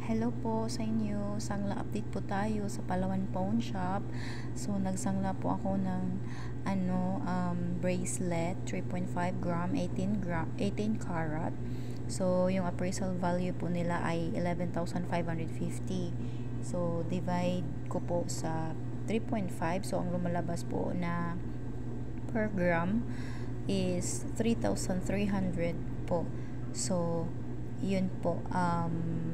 Hello po sa inyo. Sangla update po tayo sa Palawan Pawn Shop. So nagsangla po ako ng bracelet 3.5 gram, 18 karat. So yung appraisal value po nila ay 11,550. So divide ko po sa 3.5. So ang lumalabas po na per gram is 3,300 po. So yun po,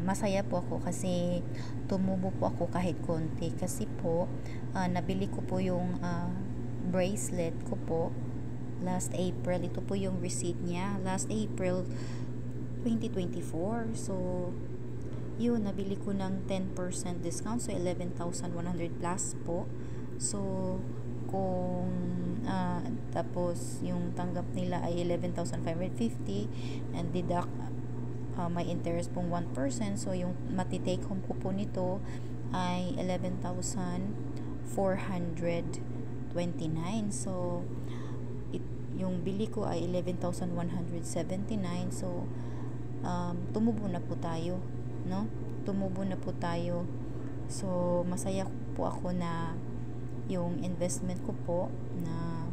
masaya po ako kasi tumubo po ako kahit konti kasi po nabili ko po yung bracelet ko po last April. Ito po yung receipt niya, last April 2024. So yun, nabili ko ng 10% discount, so 11,100 plus po. So kung tapos yung tanggap nila ay 11,550 and deduct may interest pong 1%, so yung matitake home ko po nito ay 11,429. So yung bili ko ay 11,179. So tumubo na po tayo, no? Tumubo na po tayo. So masaya po ako na yung investment ko po na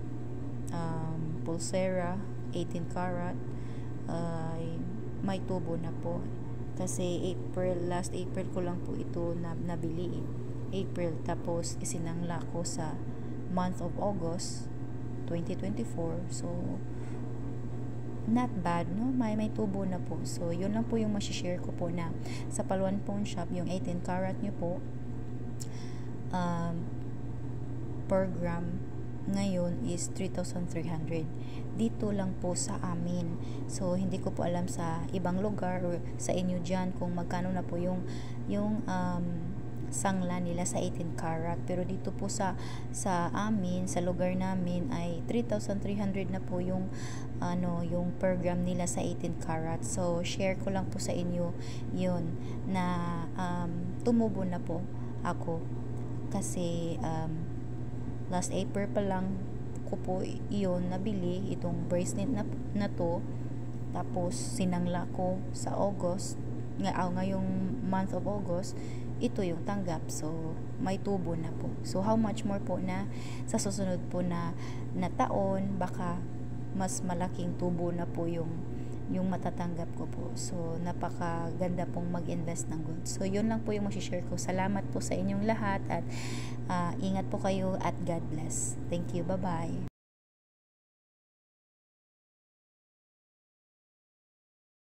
pulsera 18 karat ay may tubo na po kasi last April ko lang po ito nabili, April, tapos isinangla ko sa month of August 2024. So not bad, no? May tubo na po. So yun lang po yung masishare ko po na sa Palawan Pawn Shop, yung 18 karat nyo po per gram ngayon is 3,300 dito lang po sa amin. So hindi ko po alam sa ibang lugar or sa inyo dyan kung magkano na po yung sangla nila sa 18 karat, pero dito po sa amin, sa lugar namin ay 3,300 na po yung yung per gram nila sa 18 karat. So share ko lang po sa inyo yun na tumubo na po ako kasi last April pa lang ko po iyon nabili itong bracelet na to, tapos sinangla ko sa August ngayong month of August, ito yung tanggap. So may tubo na po. So how much more po na sa susunod po na taon, baka mas malaking tubo na po yung matatanggap ko po. So napakaganda pong mag-invest ng gold. So yun lang po yung masishare ko. Salamat po sa inyong lahat at ingat po kayo at God bless. Thank you. Bye-bye.